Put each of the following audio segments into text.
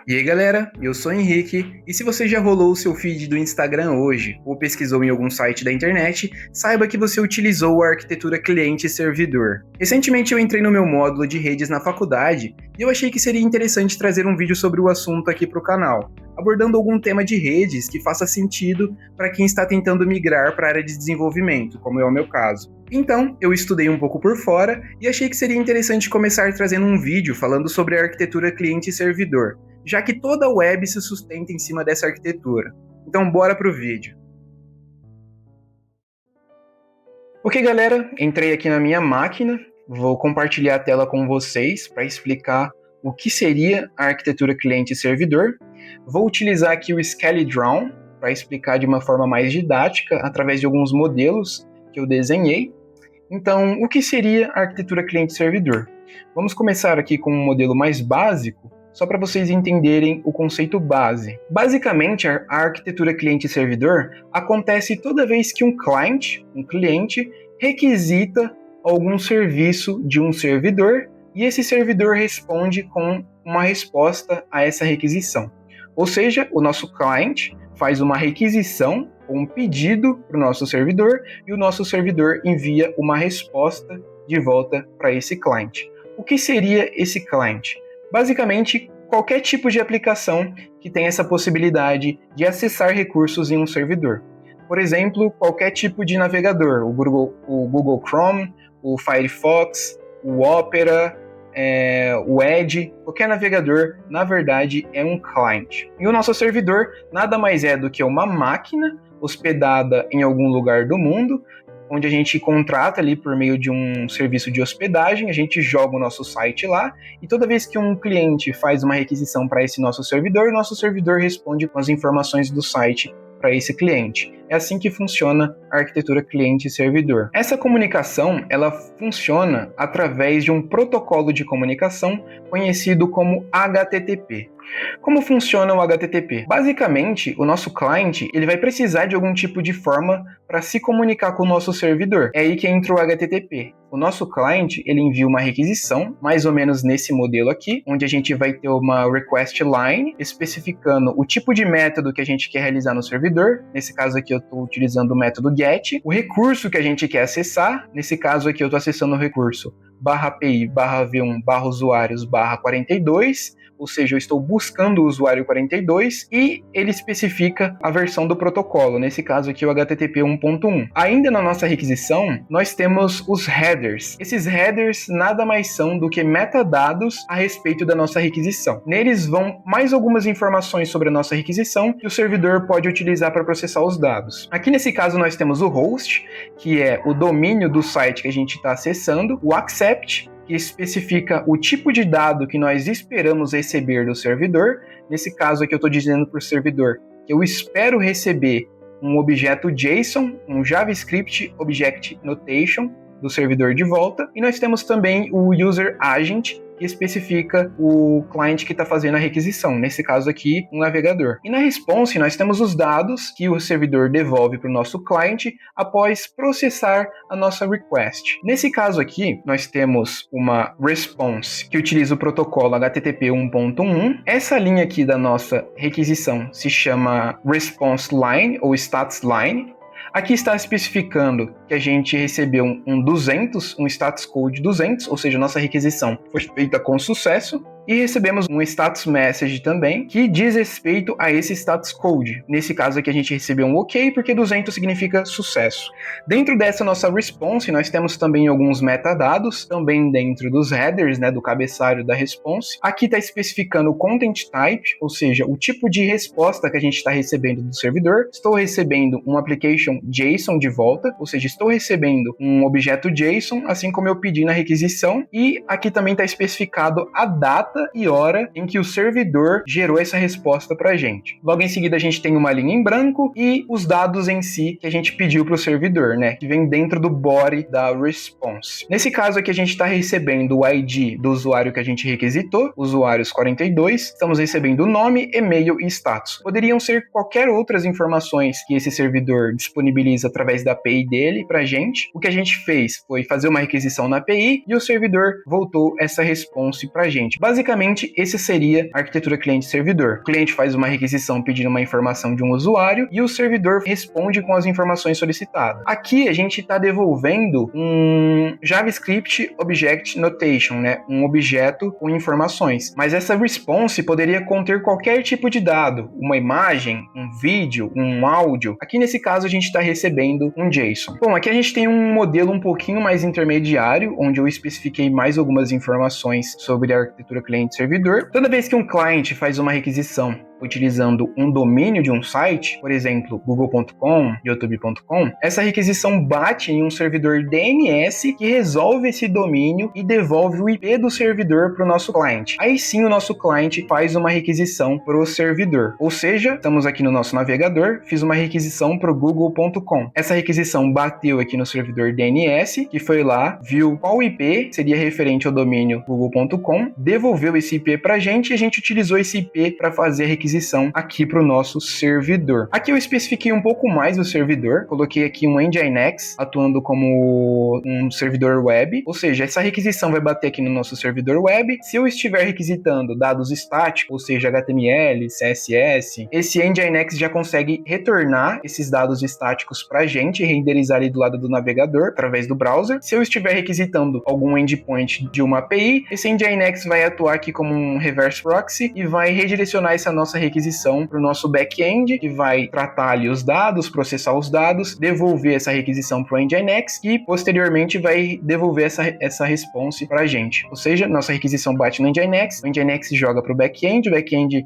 E aí galera, eu sou o Henrique, e se você já rolou o seu feed do Instagram hoje, ou pesquisou em algum site da internet, saiba que você utilizou a arquitetura cliente-servidor. Recentemente eu entrei no meu módulo de redes na faculdade, e eu achei que seria interessante trazer um vídeo sobre o assunto aqui para o canal, abordando algum tema de redes que faça sentido para quem está tentando migrar para a área de desenvolvimento, como é o meu caso. Então, eu estudei um pouco por fora e achei que seria interessante começar trazendo um vídeo falando sobre a arquitetura cliente-servidor, já que toda a web se sustenta em cima dessa arquitetura. Então bora pro vídeo. Ok galera, entrei aqui na minha máquina, vou compartilhar a tela com vocês para explicar o que seria a arquitetura cliente-servidor. Vou utilizar aqui o ScaleDrawn para explicar de uma forma mais didática através de alguns modelos que eu desenhei. Então, o que seria a arquitetura cliente-servidor? Vamos começar aqui com um modelo mais básico, só para vocês entenderem o conceito base. Basicamente, a arquitetura cliente-servidor acontece toda vez que um cliente, requisita algum serviço de um servidor e esse servidor responde com uma resposta a essa requisição. Ou seja, o nosso cliente faz uma requisição, um pedido para o nosso servidor e o nosso servidor envia uma resposta de volta para esse cliente. O que seria esse cliente? Basicamente, qualquer tipo de aplicação que tenha essa possibilidade de acessar recursos em um servidor. Por exemplo, qualquer tipo de navegador, o Google Chrome, o Firefox, o Opera, o Edge, qualquer navegador, na verdade, é um cliente. E o nosso servidor nada mais é do que uma máquina hospedada em algum lugar do mundo, onde a gente contrata ali por meio de um serviço de hospedagem, a gente joga o nosso site lá, e toda vez que um cliente faz uma requisição para esse nosso servidor, o nosso servidor responde com as informações do site para esse cliente. É assim que funciona a arquitetura cliente-servidor. Essa comunicação, ela funciona através de um protocolo de comunicação conhecido como HTTP. Como funciona o HTTP? Basicamente, o nosso cliente ele vai precisar de algum tipo de forma para se comunicar com o nosso servidor. É aí que entra o HTTP. O nosso cliente ele envia uma requisição, mais ou menos nesse modelo aqui, onde a gente vai ter uma request line, especificando o tipo de método que a gente quer realizar no servidor. Nesse caso aqui eu estou utilizando o método GET. O recurso que a gente quer acessar, nesse caso aqui eu estou acessando o recurso /API /v1 /usuários /42, ou seja, eu estou buscando o usuário 42 e ele especifica a versão do protocolo, nesse caso aqui o HTTP 1.1. Ainda na nossa requisição, nós temos os headers. Esses headers nada mais são do que metadados a respeito da nossa requisição. Neles vão mais algumas informações sobre a nossa requisição que o servidor pode utilizar para processar os dados. Aqui nesse caso nós temos o host, que é o domínio do site que a gente está acessando, o accept, que especifica o tipo de dado que nós esperamos receber do servidor. Nesse caso aqui eu estou dizendo para o servidor que eu espero receber um objeto JSON, um JavaScript Object Notation do servidor de volta. E nós temos também o User Agent, que especifica o cliente que está fazendo a requisição, nesse caso aqui, um navegador. E na response, nós temos os dados que o servidor devolve para o nosso cliente após processar a nossa request. Nesse caso aqui, nós temos uma response que utiliza o protocolo HTTP 1.1. Essa linha aqui da nossa requisição se chama response line ou status line. Aqui está especificando que a gente recebeu um status code 200, ou seja, nossa requisição foi feita com sucesso. E recebemos um status message também, que diz respeito a esse status code. Nesse caso aqui a gente recebeu um OK, porque 200 significa sucesso. Dentro dessa nossa response, nós temos também alguns metadados, também dentro dos headers, do cabeçalho da response. Aqui está especificando o content type, ou seja, o tipo de resposta que a gente está recebendo do servidor. Estou recebendo um application JSON de volta, ou seja, estou recebendo um objeto JSON, assim como eu pedi na requisição. E aqui também está especificado a data e hora em que o servidor gerou essa resposta para a gente. Logo em seguida a gente tem uma linha em branco e os dados em si que a gente pediu para o servidor, que vem dentro do body da response. Nesse caso aqui a gente está recebendo o ID do usuário que a gente requisitou, usuários 42, estamos recebendo o nome, e-mail e status. Poderiam ser qualquer outras informações que esse servidor disponibiliza através da API dele para a gente. O que a gente fez foi fazer uma requisição na API e o servidor voltou essa response para a gente. Basicamente Basicamente, esse seria a arquitetura cliente-servidor. O cliente faz uma requisição pedindo uma informação de um usuário e o servidor responde com as informações solicitadas. Aqui a gente está devolvendo um JavaScript Object Notation, né? Um objeto com informações. Mas essa response poderia conter qualquer tipo de dado, uma imagem, um vídeo, um áudio. Aqui nesse caso a gente está recebendo um JSON. Bom, aqui a gente tem um modelo um pouquinho mais intermediário, onde eu especifiquei mais algumas informações sobre a arquitetura cliente-servidor. Toda vez que um cliente faz uma requisição utilizando um domínio de um site, por exemplo, google.com, youtube.com, essa requisição bate em um servidor DNS que resolve esse domínio e devolve o IP do servidor para o nosso cliente. Aí sim o nosso cliente faz uma requisição para o servidor. Ou seja, estamos aqui no nosso navegador, fiz uma requisição para o google.com. Essa requisição bateu aqui no servidor DNS, que foi lá, viu qual IP seria referente ao domínio google.com, devolveu esse IP para a gente e a gente utilizou esse IP para fazer a requisição aqui para o nosso servidor. Aqui eu especifiquei um pouco mais o servidor, coloquei aqui um Nginx atuando como um servidor web, ou seja, essa requisição vai bater aqui no nosso servidor web. Se eu estiver requisitando dados estáticos, ou seja, HTML, CSS, esse Nginx já consegue retornar esses dados estáticos para a gente, renderizar ali do lado do navegador, através do browser. Se eu estiver requisitando algum endpoint de uma API, esse Nginx vai atuar aqui como um reverse proxy e vai redirecionar essa nossa requisição para o nosso back-end, que vai tratar ali os dados, processar os dados, devolver essa requisição para o Nginx e posteriormente vai devolver essa response para a gente. Ou seja, nossa requisição bate no Nginx, o Nginx joga para o back-end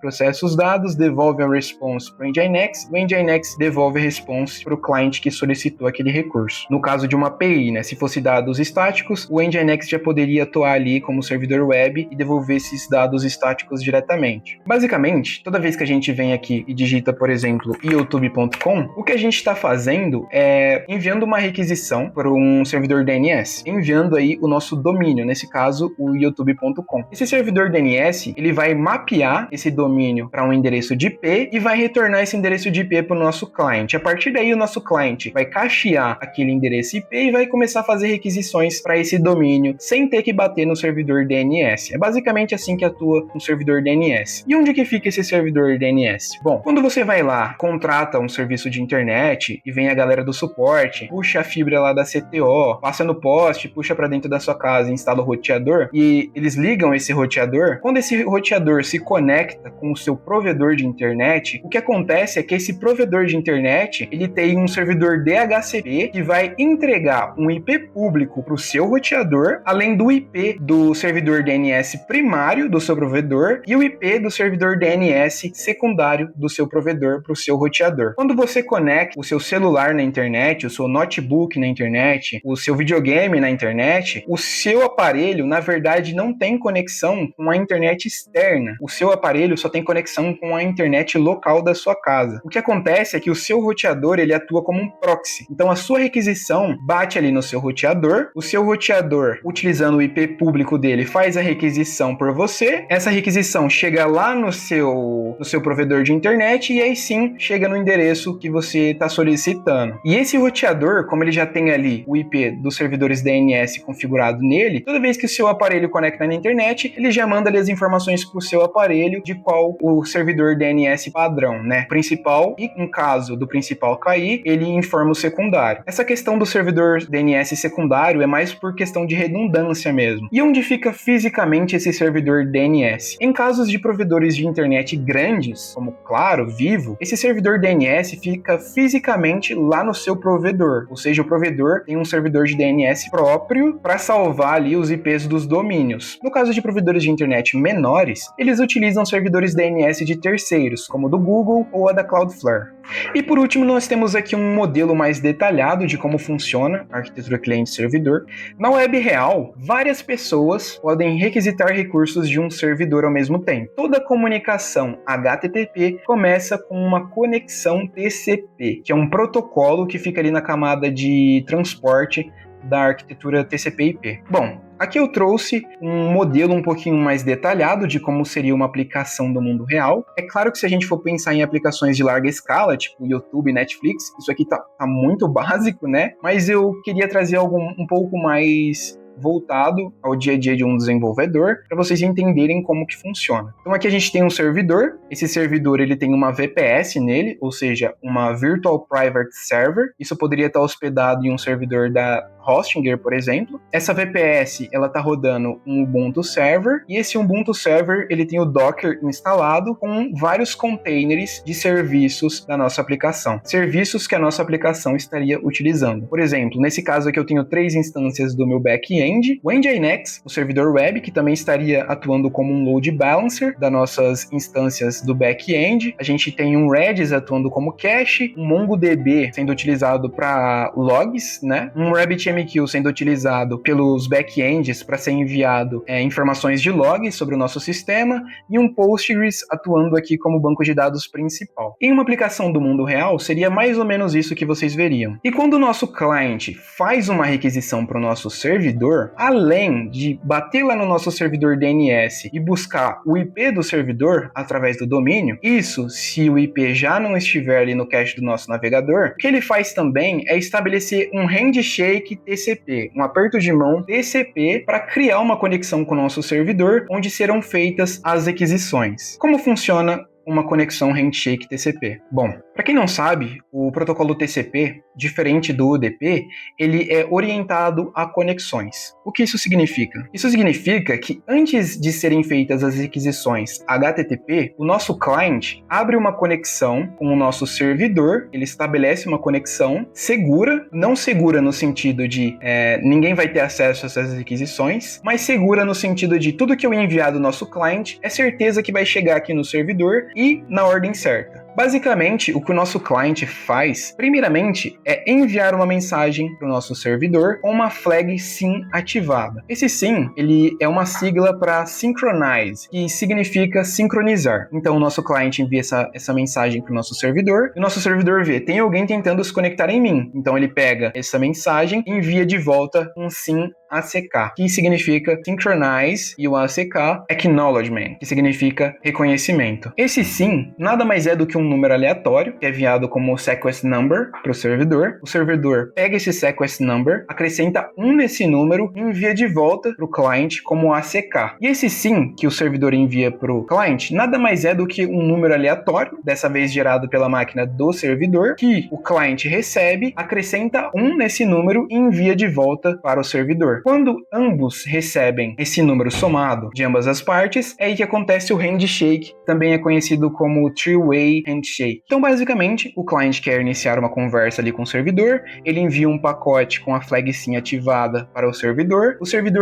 processa os dados, devolve a response para o Nginx devolve a response para o cliente que solicitou aquele recurso. No caso de uma API, né, se fosse dados estáticos, o Nginx já poderia atuar ali como servidor web e devolver esses dados estáticos diretamente. Basicamente, toda vez que a gente vem aqui e digita, por exemplo, youtube.com, o que a gente está fazendo é enviando uma requisição para um servidor DNS, enviando aí o nosso domínio, nesse caso, o youtube.com. Esse servidor DNS, ele vai mapear esse domínio para um endereço de IP e vai retornar esse endereço de IP para o nosso cliente. A partir daí, o nosso cliente vai cachear aquele endereço IP e vai começar a fazer requisições para esse domínio, sem ter que bater no servidor DNS. É basicamente assim que atua um servidor DNS. E onde que fica esse servidor DNS? Bom, quando você vai lá, contrata um serviço de internet e vem a galera do suporte, puxa a fibra lá da CTO, passa no poste, puxa para dentro da sua casa, instala o roteador e eles ligam esse roteador. Quando esse roteador se conecta com o seu provedor de internet, o que acontece é que esse provedor de internet, ele tem um servidor DHCP que vai entregar um IP público para o seu roteador, além do IP do servidor DNS primário do seu provedor e o IP do servidor DNS secundário do seu provedor para o seu roteador. Quando você conecta o seu celular na internet, o seu notebook na internet, o seu videogame na internet, o seu aparelho, na verdade, não tem conexão com a internet externa. O seu aparelho só tem conexão com a internet local da sua casa. O que acontece é que o seu roteador, ele atua como um proxy. Então, a sua requisição bate ali no seu roteador, o seu roteador, utilizando o IP público dele, faz a requisição por você, essa requisição chega lá no seu provedor de internet e aí sim chega no endereço que você está solicitando. E esse roteador, como ele já tem ali o IP dos servidores DNS configurado nele, toda vez que o seu aparelho conecta na internet, ele já manda ali as informações para o seu aparelho de qual o servidor DNS padrão, né, principal, e em caso do principal cair, ele informa o secundário. Essa questão do servidor DNS secundário é mais por questão de redundância mesmo. E onde fica fisicamente esse servidor DNS? Em casos de provedores de internet grandes, como Claro, Vivo, esse servidor DNS fica fisicamente lá no seu provedor, ou seja, o provedor tem um servidor de DNS próprio para salvar ali os IPs dos domínios. No caso de provedores de internet menores, eles utilizam servidores DNS de terceiros, como o do Google ou a da Cloudflare. E por último, nós temos aqui um modelo mais detalhado de como funciona a arquitetura cliente-servidor. Na web real, várias pessoas podem requisitar recursos de um servidor ao mesmo tempo. Toda comunicação HTTP começa com uma conexão TCP, que é um protocolo que fica ali na camada de transporte da arquitetura TCP/IP. Bom, aqui eu trouxe um modelo um pouquinho mais detalhado de como seria uma aplicação do mundo real. É claro que se a gente for pensar em aplicações de larga escala, tipo YouTube, Netflix, isso aqui tá muito básico, né? Mas eu queria trazer algo um pouco mais voltado ao dia a dia de um desenvolvedor, para vocês entenderem como que funciona. Então aqui a gente tem um servidor, esse servidor ele tem uma VPS nele, ou seja, uma Virtual Private Server. Isso poderia estar hospedado em um servidor da Hostinger, por exemplo. Essa VPS, ela está rodando um Ubuntu Server, e esse Ubuntu Server, ele tem o Docker instalado com vários containers de serviços da nossa aplicação. Serviços que a nossa aplicação estaria utilizando. Por exemplo, nesse caso aqui eu tenho 3 instâncias do meu back-end, o Nginx, o servidor web, que também estaria atuando como um load balancer das nossas instâncias do back-end. A gente tem um Redis atuando como cache, um MongoDB sendo utilizado para logs, né? Um RabbitMQ sendo utilizado pelos back-ends para ser enviado informações de logs sobre o nosso sistema, e um Postgres atuando aqui como banco de dados principal. Em uma aplicação do mundo real, seria mais ou menos isso que vocês veriam. E quando o nosso cliente faz uma requisição para o nosso servidor, além de bater lá no nosso servidor DNS e buscar o IP do servidor através do domínio, isso se o IP já não estiver ali no cache do nosso navegador, o que ele faz também é estabelecer um handshake TCP, um aperto de mão TCP, para criar uma conexão com o nosso servidor, onde serão feitas as requisições. Como funciona uma conexão handshake TCP? Bom, para quem não sabe, o protocolo TCP, diferente do UDP, ele é orientado a conexões. O que isso significa? Isso significa que antes de serem feitas as requisições HTTP, o nosso client abre uma conexão com o nosso servidor, ele estabelece uma conexão segura, não segura no sentido de ninguém vai ter acesso a essas requisições, mas segura no sentido de tudo que eu enviar do nosso client é certeza que vai chegar aqui no servidor e na ordem certa. Basicamente, o que o nosso cliente faz, primeiramente, é enviar uma mensagem para o nosso servidor com uma flag SYN ativada. Esse SYN, ele é uma sigla para Synchronize, que significa sincronizar. Então, o nosso cliente envia essa mensagem para o nosso servidor, e o nosso servidor vê, tem alguém tentando se conectar em mim. Então, ele pega essa mensagem e envia de volta um SYN ACK, que significa Synchronize, e o ACK, Acknowledgement, que significa reconhecimento. Esse SYN nada mais é do que um número aleatório, que é enviado como sequence number para o servidor. O servidor pega esse sequence number, acrescenta 1 nesse número e envia de volta para o cliente como ACK. E esse SYN que o servidor envia para o cliente nada mais é do que um número aleatório, dessa vez gerado pela máquina do servidor, que o cliente recebe, acrescenta 1 nesse número e envia de volta para o servidor. Quando ambos recebem esse número somado de ambas as partes, é aí que acontece o handshake, também é conhecido como three-way handshake. Então, basicamente, o cliente quer iniciar uma conversa ali com o servidor, ele envia um pacote com a flag SYN ativada para o servidor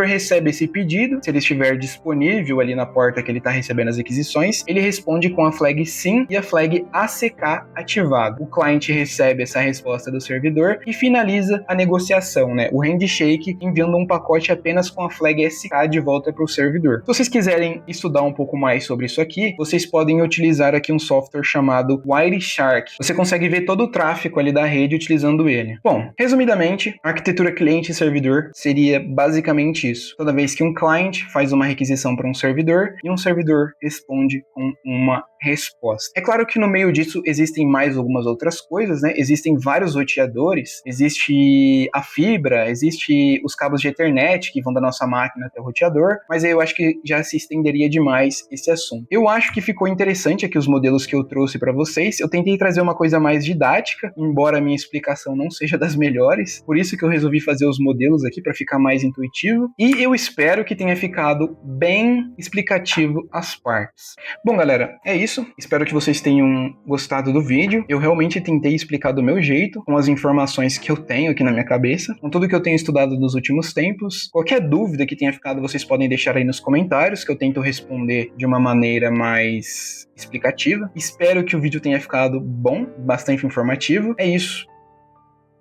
recebe esse pedido, se ele estiver disponível ali na porta que ele está recebendo as requisições, ele responde com a flag SYN e a flag ACK ativada. O cliente recebe essa resposta do servidor e finaliza a negociação, né? O handshake enviando um pacote apenas com a flag ACK de volta para o servidor. Se vocês quiserem estudar um pouco mais sobre isso aqui, vocês podem utilizar aqui um software chamado Wireshark. Você consegue ver todo o tráfego ali da rede utilizando ele. Bom, resumidamente, a arquitetura cliente e servidor seria basicamente isso. Toda vez que um client faz uma requisição para um servidor e um servidor responde com uma resposta. É claro que no meio disso existem mais algumas outras coisas, né? Existem vários roteadores, existe a fibra, existe os cabos de Ethernet que vão da nossa máquina até o roteador, mas aí eu acho que já se estenderia demais esse assunto. Eu acho que ficou interessante aqui os modelos que eu trouxe para vocês. Eu tentei trazer uma coisa mais didática, embora a minha explicação não seja das melhores, por isso que eu resolvi fazer os modelos aqui para ficar mais intuitivo, e eu espero que tenha ficado bem explicativo as partes. Bom, galera, é isso. Espero que vocês tenham gostado do vídeo. Eu realmente tentei explicar do meu jeito, com as informações que eu tenho aqui na minha cabeça, com tudo que eu tenho estudado nos últimos tempos. Qualquer dúvida que tenha ficado, vocês podem deixar aí nos comentários, que eu tento responder de uma maneira mais explicativa. Espero que o vídeo tenha ficado bom, bastante informativo. É isso.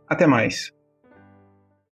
Até mais.